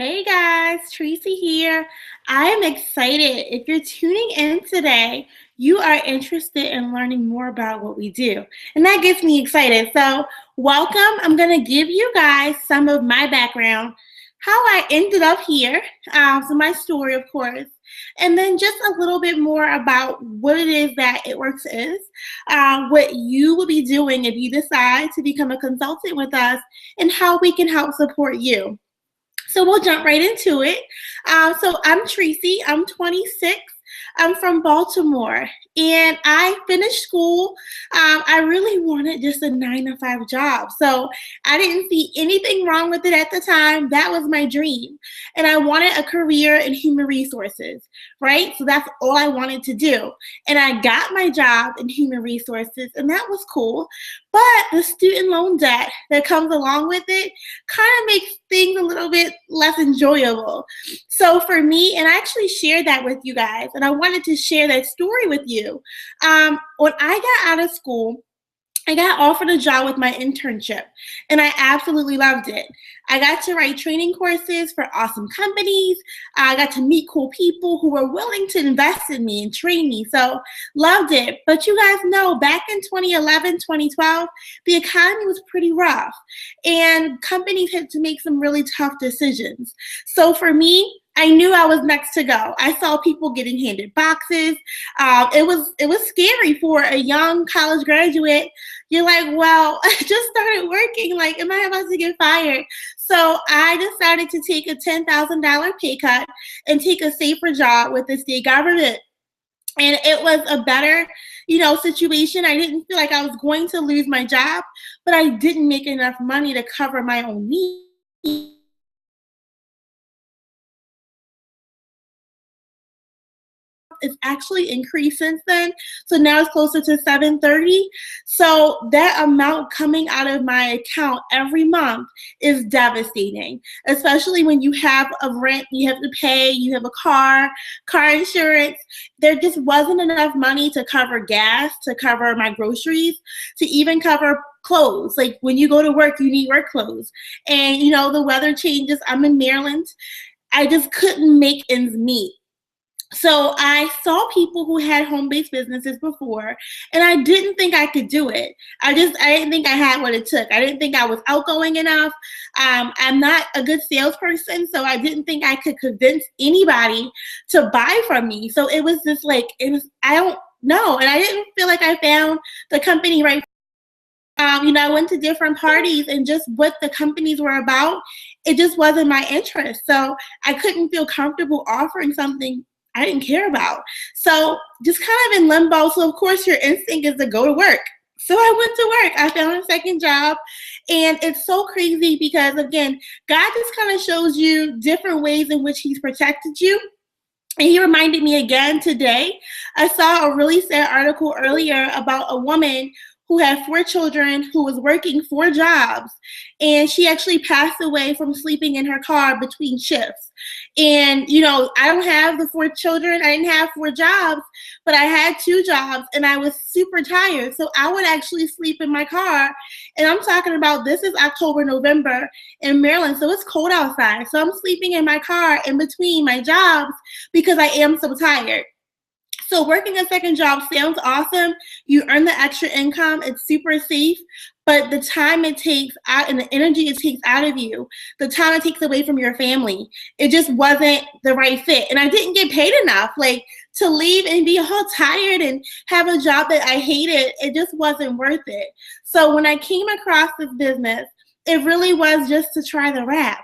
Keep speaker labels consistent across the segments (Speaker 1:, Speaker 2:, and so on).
Speaker 1: Hey guys, Tricey here. I am excited. If you're tuning in today, you are interested in learning more about what we do. And that gets me excited. So, welcome. I'm going to give you guys some of my background, how I ended up here, so my story, of course, and then just a little bit more about what it is that It Works is, what you will be doing if you decide to become a consultant with us, and how we can help support you. So we'll jump right into it. So I'm Tricey. I'm 26. I'm from Baltimore, and I finished school. I really wanted just a 9-to-5 job, so I didn't see anything wrong with it at the time. That was my dream, and I wanted a career in human resources, right? So that's all I wanted to do, and I got my job in human resources, and that was cool. But the student loan debt that comes along with it kind of makes things a little bit less enjoyable. So for me, and I actually shared that with you guys, and I wanted to share that story with you. When I got out of school, I got offered a job with my internship, and I absolutely loved it. I got to write training courses for awesome companies. I got to meet cool people who were willing to invest in me and train me. So loved it. But you guys know, back in 2011, 2012, the economy was pretty rough, and companies had to make some really tough decisions. So for me, I knew I was next to go. I saw people getting handed boxes. It was scary for a young college graduate. You're like, well, I just started working. Like, am I about to get fired? So I decided to take a $10,000 pay cut and take a safer job with the state government. And it was a better, situation. I didn't feel like I was going to lose my job, but I didn't make enough money to cover my own needs. It's actually increased since then. So now it's closer to 730. So that amount coming out of my account every month is devastating, especially when you have a rent you have to pay, you have a car insurance. There just wasn't enough money to cover gas, to cover my groceries, to even cover clothes. Like when you go to work, you need work clothes. And the weather changes. I'm in Maryland. I just couldn't make ends meet. So I saw people who had home-based businesses before, and I didn't think I could do it. I didn't think I had what it took. I didn't think I was outgoing enough. I'm not a good salesperson, so I didn't think I could convince anybody to buy from me. So it was just like, I don't know. And I didn't feel like I found the company right. I went to different parties, and just what the companies were about, it just wasn't my interest. So I couldn't feel comfortable offering something I didn't care about. So just kind of in limbo. So of course your instinct is to go to work. So I went to work. I found a second job. And it's so crazy because, again, God just kind of shows you different ways in which he's protected you. And he reminded me again today. I saw a really sad article earlier about a woman who had 4 children, who was working 4 jobs, and she actually passed away from sleeping in her car between shifts. And, I don't have the 4 children. I didn't have 4 jobs, but I had 2 jobs, and I was super tired. So I would actually sleep in my car. And I'm talking about, this is October, November in Maryland, so it's cold outside. So I'm sleeping in my car in between my jobs because I am so tired. So working a second job sounds awesome. You earn the extra income. It's super safe. But the time it takes out and the energy it takes out of you, the time it takes away from your family, it just wasn't the right fit. And I didn't get paid enough. Like, to leave and be all tired and have a job that I hated, it just wasn't worth it. So when I came across this business, it really was just to try the wrap.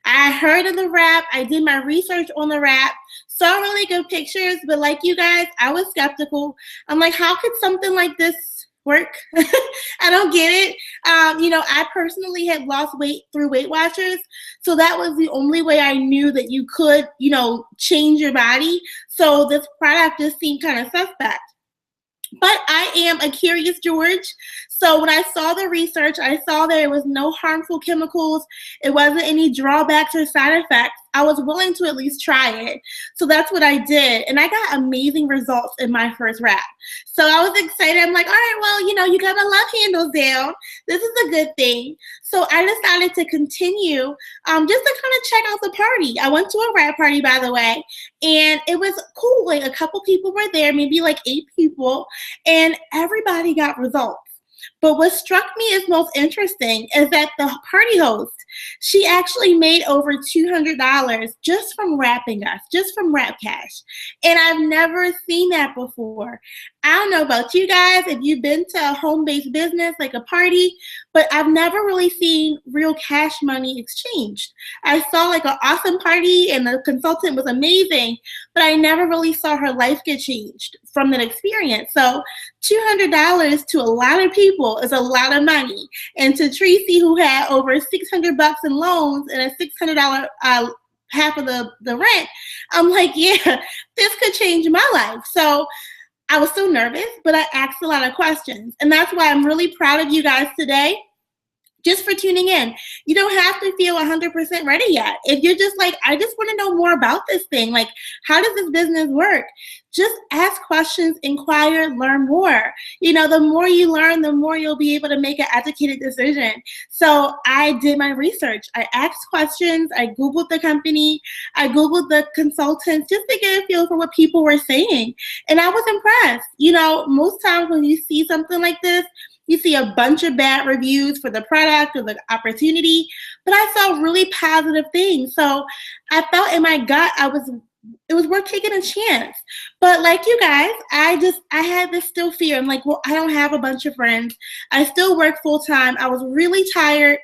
Speaker 1: I heard of the wrap. I did my research on the wrap. Saw really good pictures, but like you guys, I was skeptical. I'm like, how could something like this work? I don't get it. I personally had lost weight through Weight Watchers, so that was the only way I knew that you could, change your body. So this product just seemed kind of suspect. But I am a curious George. So when I saw the research, I saw there was no harmful chemicals. It wasn't any drawbacks or side effects. I was willing to at least try it. So that's what I did. And I got amazing results in my first wrap. So I was excited. I'm like, all right, well, you got my love handles down. This is a good thing. So I decided to continue just to kind of check out the party. I went to a wrap party, by the way, and it was cool. Like a couple people were there, maybe like 8 people, and everybody got results. But what struck me as most interesting is that the party host, she actually made over $200 just from wrapping us, just from Wrap Cash. And I've never seen that before. I don't know about you guys, if you've been to a home-based business like a party, but I've never really seen real cash money exchanged. I saw like an awesome party and the consultant was amazing, but I never really saw her life get changed from that experience. So $200 to a lot of people is a lot of money. And to Tricey, who had over $600 in loans and a $600 half of the rent, I'm like, yeah, this could change my life. So I was so nervous, but I asked a lot of questions. And that's why I'm really proud of you guys today, just for tuning in. You don't have to feel 100% ready yet. If you're just like, I just want to know more about this thing, like, how does this business work? Just ask questions, inquire, learn more. The more you learn, the more you'll be able to make an educated decision. So I did my research. I asked questions. I Googled the company. I Googled the consultants just to get a feel for what people were saying. And I was impressed. Most times when you see something like this, you see a bunch of bad reviews for the product or the opportunity, but I saw really positive things. So I felt in my gut it was worth taking a chance. But like you guys, I had this still fear. I'm like, well, I don't have a bunch of friends. I still work full time. I was really tired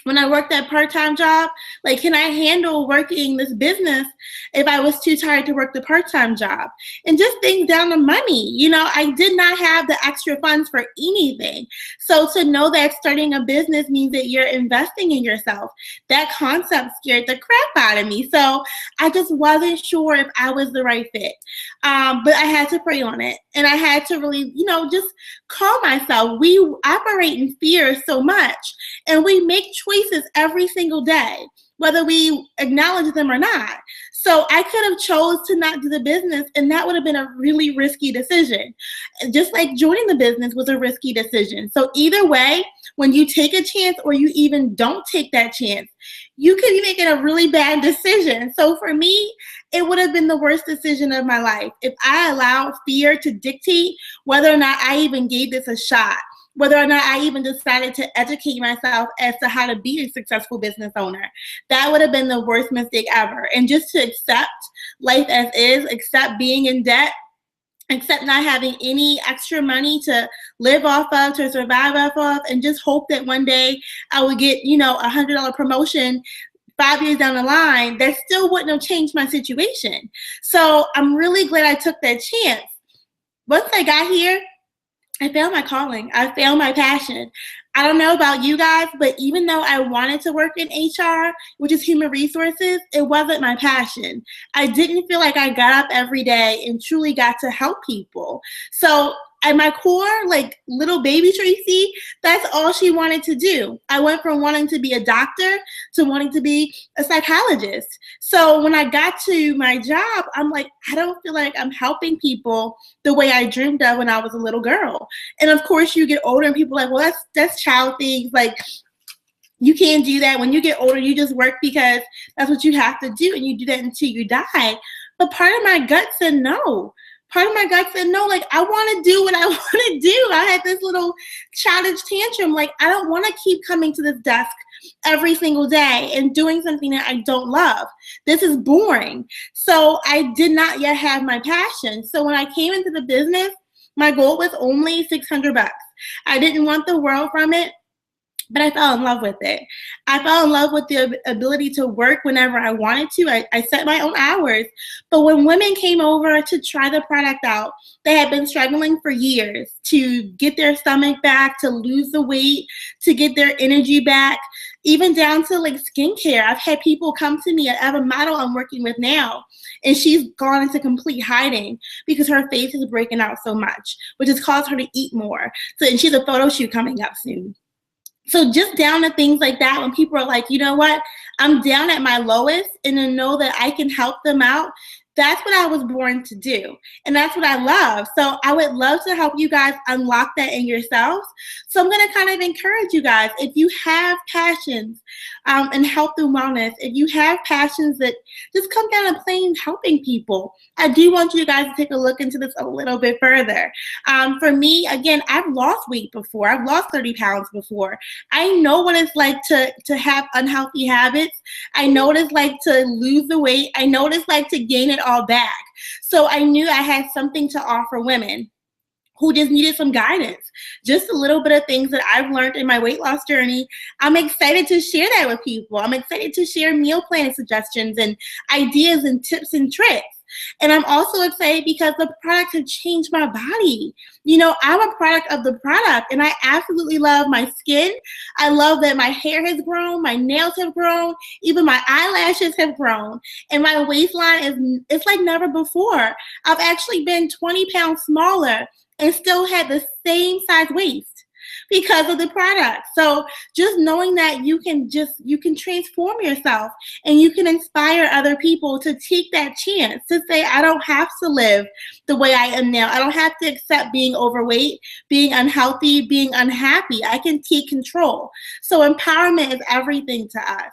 Speaker 1: when I worked that part-time job. Like, can I handle working this business if I was too tired to work the part-time job? And just things down to money. I did not have the extra funds for anything. So to know that starting a business means that you're investing in yourself, that concept scared the crap out of me. So I just wasn't sure if I was the right fit. But I had to pray on it. And I had to really, just calm myself. We operate in fear so much, and we make choices every single day, whether we acknowledge them or not. So I could have chose to not do the business, and that would have been a really risky decision. Just like joining the business was a risky decision. So either way, when you take a chance or you even don't take that chance, you could be making a really bad decision. So for me, it would have been the worst decision of my life if I allowed fear to dictate whether or not I even gave this a shot, whether or not I even decided to educate myself as to how to be a successful business owner. That would have been the worst mistake ever. And just to accept life as is, accept being in debt, accept not having any extra money to live off of, to survive off of, and just hope that one day I would get, $100 promotion 5 years down the line, that still wouldn't have changed my situation. So I'm really glad I took that chance. Once I got here, I found my calling. I found my passion. I don't know about you guys, but even though I wanted to work in HR, which is human resources, it wasn't my passion. I didn't feel like I got up every day and truly got to help people. So at my core, like little baby Tricey, that's all she wanted to do. I went from wanting to be a doctor to wanting to be a psychologist. So when I got to my job, I'm like, I don't feel like I'm helping people the way I dreamed of when I was a little girl. And of course, you get older and people are like, well, that's child things. Like, you can't do that. When you get older, you just work because that's what you have to do, and you do that until you die. But part of my gut said no. Part of my gut said, no, like, I want to do what I want to do. I had this little childish tantrum. Like, I don't want to keep coming to this desk every single day and doing something that I don't love. This is boring. So I did not yet have my passion. So when I came into the business, my goal was only $600. I didn't want the world from it, but I fell in love with it. I fell in love with the ability to work whenever I wanted to. I set my own hours. But when women came over to try the product out, they had been struggling for years to get their stomach back, to lose the weight, to get their energy back, even down to like skincare. I've had people come to me. I have a model I'm working with now, and she's gone into complete hiding because her face is breaking out so much, which has caused her to eat more. So, and she's a photo shoot coming up soon. So just down to things like that, when people are like, you know what, I'm down at my lowest, and to know that I can help them out, that's what I was born to do. And that's what I love. So I would love to help you guys unlock that in yourselves. So I'm going to kind of encourage you guys, if you have passions in health and wellness, if you have passions that just come down and plain helping people, I do want you guys to take a look into this a little bit further. For me, again, I've lost weight before. I've lost 30 pounds before. I know what it's like to have unhealthy habits. I know what it's like to lose the weight. I know what it's like to gain it all back. So I knew I had something to offer women who just needed some guidance, just a little bit of things that I've learned in my weight loss journey. I'm excited to share that with people. I'm excited to share meal plan suggestions and ideas and tips and tricks. And I'm also excited because the products have changed my body. You know, I'm a product of the product, and I absolutely love my skin. I love that my hair has grown, my nails have grown, even my eyelashes have grown, and my waistline it's like never before. I've actually been 20 pounds smaller and still had the same size waist because of the product. So just knowing that you can transform yourself, and you can inspire other people to take that chance to say, I don't have to live the way I am now. I don't have to accept being overweight, being unhealthy, being unhappy. I can take control. So empowerment is everything to us.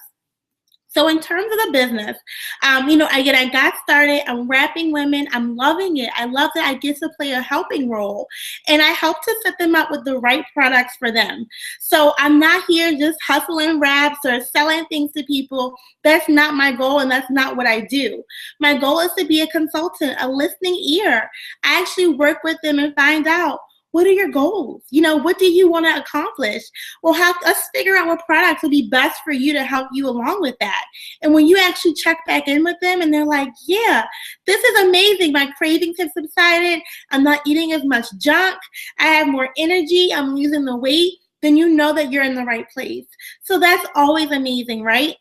Speaker 1: So in terms of the business, again, I got started. I'm wrapping women. I'm loving it. I love that I get to play a helping role, and I help to set them up with the right products for them. So I'm not here just hustling wraps or selling things to people. That's not my goal, and that's not what I do. My goal is to be a consultant, a listening ear. I actually work with them and find out, what are your goals? What do you want to accomplish? Well, let's figure out what products will be best for you to help you along with that. And when you actually check back in with them and they're like, yeah, this is amazing. My cravings have subsided. I'm not eating as much junk. I have more energy. I'm losing the weight. Then you know that you're in the right place. So that's always amazing, right?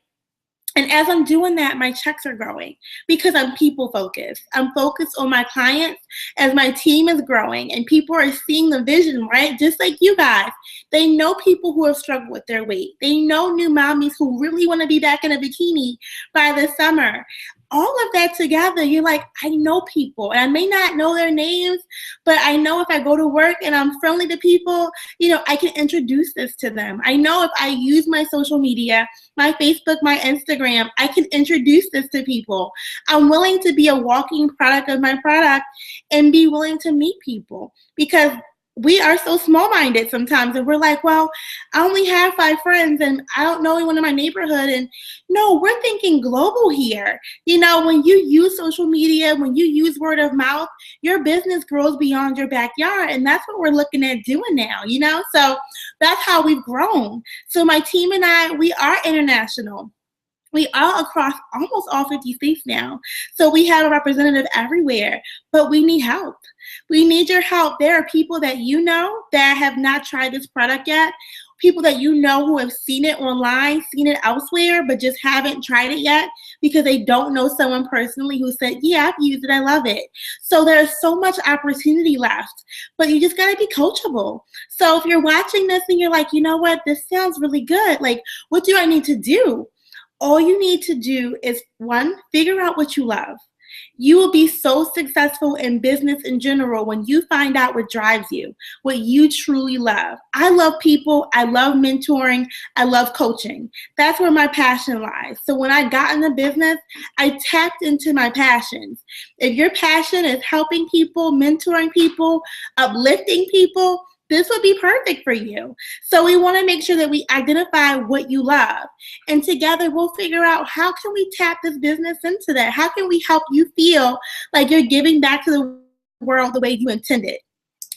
Speaker 1: And as I'm doing that, my checks are growing because I'm people focused. I'm focused on my clients as my team is growing, and people are seeing the vision, right? Just like you guys. They know people who have struggled with their weight. They know new mommies who really want to be back in a bikini by the summer. All of that together, you're like, I know people, and I may not know their names, but I know if I go to work and I'm friendly to people, I can introduce this to them. I know if I use my social media, my Facebook, my Instagram, I can introduce this to people. I'm willing to be a walking product of my product and be willing to meet people, because we are so small-minded sometimes, and we're like, well, I only have 5 friends and I don't know anyone in my neighborhood. And no, we're thinking global here. When you use social media, when you use word of mouth, your business grows beyond your backyard. And that's what we're looking at doing now, So that's how we've grown. So my team and I, we are international. We are across almost all 50 states now. So we have a representative everywhere, but we need help. We need your help. There are people that you know that have not tried this product yet, people that you know who have seen it online, seen it elsewhere, but just haven't tried it yet because they don't know someone personally who said, yeah, I've used it, I love it. So there's so much opportunity left, but you just gotta be coachable. So if you're watching this and you're like, you know what, this sounds really good. Like, what do I need to do? All you need to do is, 1, figure out what you love. You will be so successful in business in general when you find out what drives you, what you truly love. I love people. I love mentoring. I love coaching. That's where my passion lies. So when I got in the business, I tapped into my passions. If your passion is helping people, mentoring people, uplifting people, this would be perfect for you. So we want to make sure that we identify what you love. And together we'll figure out, how can we tap this business into that? How can we help you feel like you're giving back to the world the way you intended?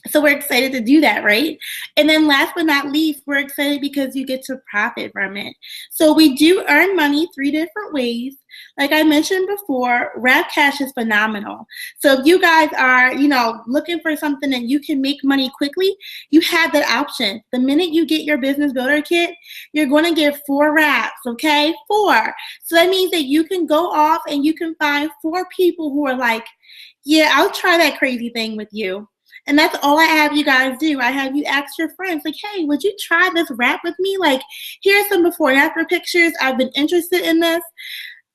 Speaker 1: So we're excited to do that, right? And then last but not least, we're excited because you get to profit from it. So we do earn money 3 different ways. Like I mentioned before, Wrap Cash is phenomenal. So if you guys are, looking for something that you can make money quickly, you have that option. The minute you get your business builder kit, you're going to get 4 wraps, okay? 4. So that means that you can go off and you can find 4 people who are like, yeah, I'll try that crazy thing with you. And that's all I have you guys do. I have you ask your friends, like, hey, would you try this wrap with me? Like, here's some before and after pictures. I've been interested in this.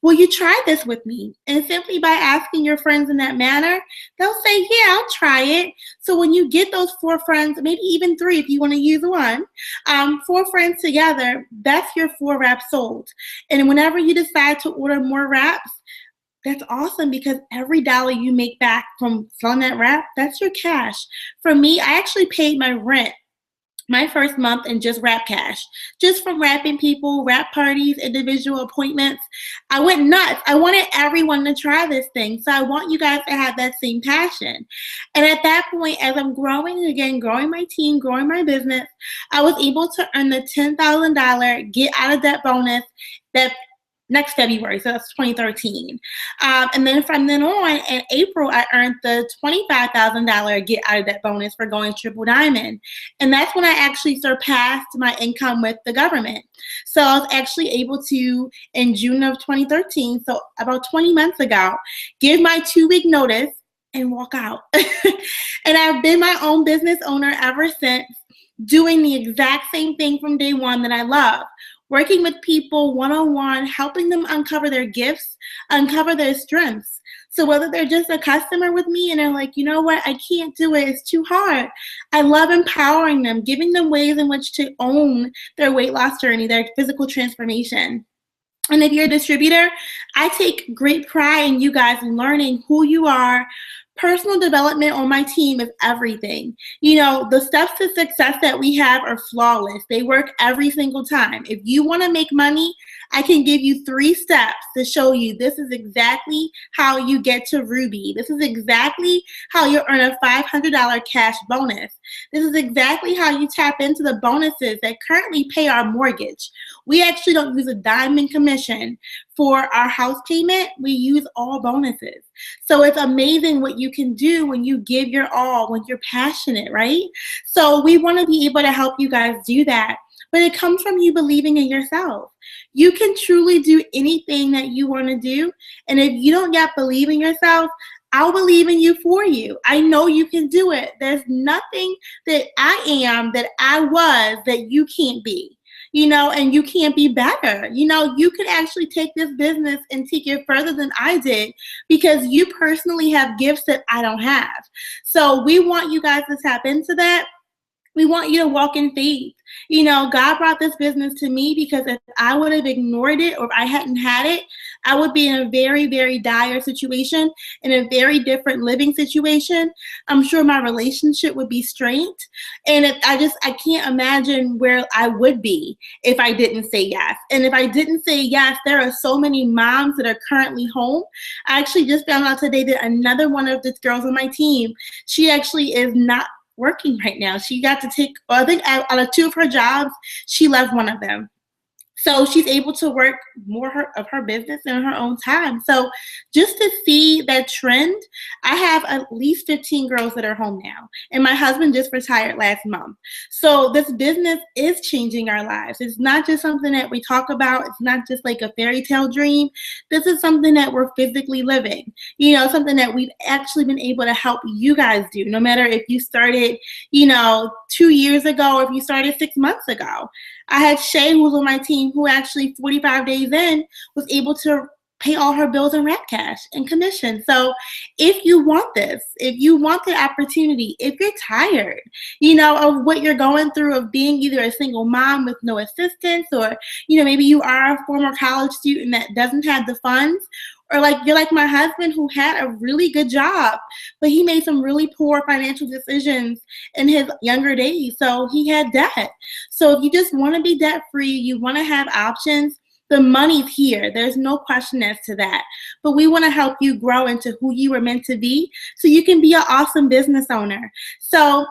Speaker 1: Will you try this with me? And simply by asking your friends in that manner, they'll say, yeah, I'll try it. So when you get those 4 friends, maybe even 3 if you want to use one, 4 friends together, that's your 4 wraps sold. And whenever you decide to order more wraps, that's awesome because every dollar you make back from selling that wrap, that's your cash. For me, I actually paid my rent my first month in just wrap cash, just from wrapping people, wrap parties, individual appointments. I went nuts. I wanted everyone to try this thing. So I want you guys to have that same passion. And at that point, as I'm growing again, growing my team, growing my business, I was able to earn the $10,000 get out of debt bonus that next February, so that's 2013. And then from then on, in April, I earned the $25,000 get out of debt bonus for going triple diamond. And that's when I actually surpassed my income with the government. So I was actually able to, in June of 2013, so about 20 months ago, give my 2-week notice and walk out. And I've been my own business owner ever since, doing the exact same thing from day one that I love. Working with people one-on-one, helping them uncover their gifts, uncover their strengths. So whether they're just a customer with me and they're like, you know what, I can't do it, it's too hard. I love empowering them, giving them ways in which to own their weight loss journey, their physical transformation. And if you're a distributor, I take great pride in you guys learning who you are. Personal development on my team is everything. You know, the steps to success that we have are flawless. They work every single time. If you want to make money, I can give you 3 steps to show you this is exactly how you get to Ruby. This is exactly how you earn a $500 cash bonus. This is exactly how you tap into the bonuses that currently pay our mortgage. We actually don't use a dime in commission for our house payment. We use all bonuses. So it's amazing what you can do when you give your all, when you're passionate, right? So we want to be able to help you guys do that. But it comes from you believing in yourself. You can truly do anything that you want to do. And if you don't yet believe in yourself, I'll believe in you for you. I know you can do it. There's nothing that I am, that I was, that you can't be. You know, and you can't be better. You know, you can actually take this business and take it further than I did because you personally have gifts that I don't have. So we want you guys to tap into that. We want you to walk in faith. You know, God brought this business to me because if I would have ignored it or if I hadn't had it, I would be in a very, very dire situation, in a very different living situation. I'm sure my relationship would be strained. And I can't imagine where I would be if I didn't say yes. And if I didn't say yes, there are so many moms that are currently home. I actually just found out today that another one of the girls on my team, she actually is not working right now. She got to take, I think out of 2 of her jobs, she left one of them. So she's able to work more of her business in her own time. So just to see that trend, I have at least 15 girls that are home now. And my husband just retired last month. So this business is changing our lives. It's not just something that we talk about. It's not just like a fairy tale dream. This is something that we're physically living. You know, something that we've actually been able to help you guys do, no matter if you started, 2 years ago or if you started 6 months ago. I had Shay, who was on my team, who actually 45 days in was able to pay all her bills in wrap cash and commission. So if you want this, if you want the opportunity, if you're tired, of what you're going through, of being either a single mom with no assistance, or, maybe you are a former college student that doesn't have the funds, or you're like my husband, who had a really good job, but he made some really poor financial decisions in his younger days. So he had debt. So if you just want to be debt free, you want to have options, the money's here. There's no question as to that. But we want to help you grow into who you were meant to be so you can be an awesome business owner. So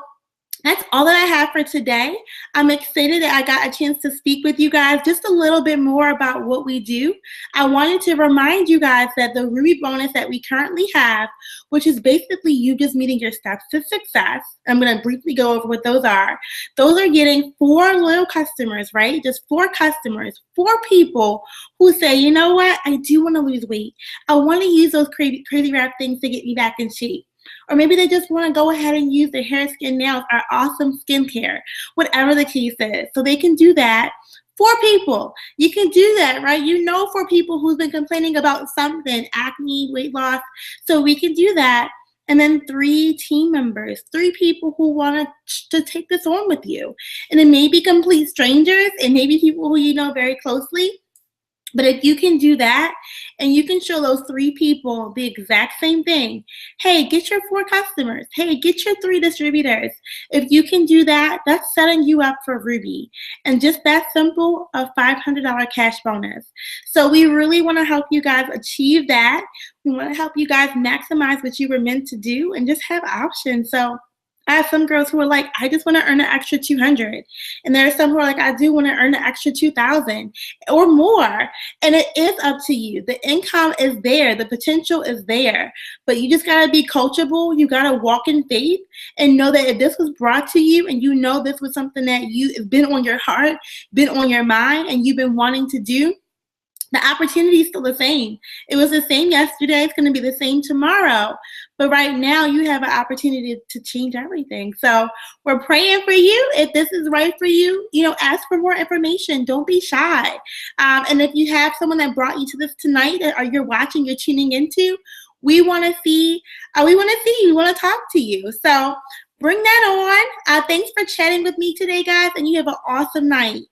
Speaker 1: that's all that I have for today. I'm excited that I got a chance to speak with you guys just a little bit more about what we do. I wanted to remind you guys that the Ruby bonus that we currently have, which is basically you just meeting your steps to success. I'm going to briefly go over what those are. Those are getting 4 loyal customers, right? Just 4 customers, 4 people who say, you know what? I do want to lose weight. I want to use those crazy wrap things to get me back in shape. Or maybe they just want to go ahead and use their hair, skin, nails, our awesome skincare, whatever the case is. So they can do that. 4 people, you can do that, right? You know, 4 people who's been complaining about something, acne, weight loss. So we can do that. And then 3 team members, 3 people who want to take this on with you. And it may be complete strangers, and maybe people who you know very closely. But if you can do that and you can show those 3 people the exact same thing, hey, get your 4 customers. Hey, get your 3 distributors. If you can do that, that's setting you up for Ruby. And just that simple, a $500 cash bonus. So we really want to help you guys achieve that. We want to help you guys maximize what you were meant to do and just have options. So I have some girls who are like, I just want to earn an extra 200. And there are some who are like, I do want to earn an extra 2,000 or more. And it is up to you. The income is there. The potential is there. But you just got to be coachable. You got to walk in faith and know that if this was brought to you and you know this was something that it's been on your heart, been on your mind, and you've been wanting to do, the opportunity is still the same. It was the same yesterday. It's going to be the same tomorrow. But right now, you have an opportunity to change everything. So we're praying for you. If this is right for you, ask for more information. Don't be shy. And if you have someone that brought you to this tonight, or you're watching, you're tuning into, we want to see you. We want to talk to you. So bring that on. Thanks for chatting with me today, guys, and you have an awesome night.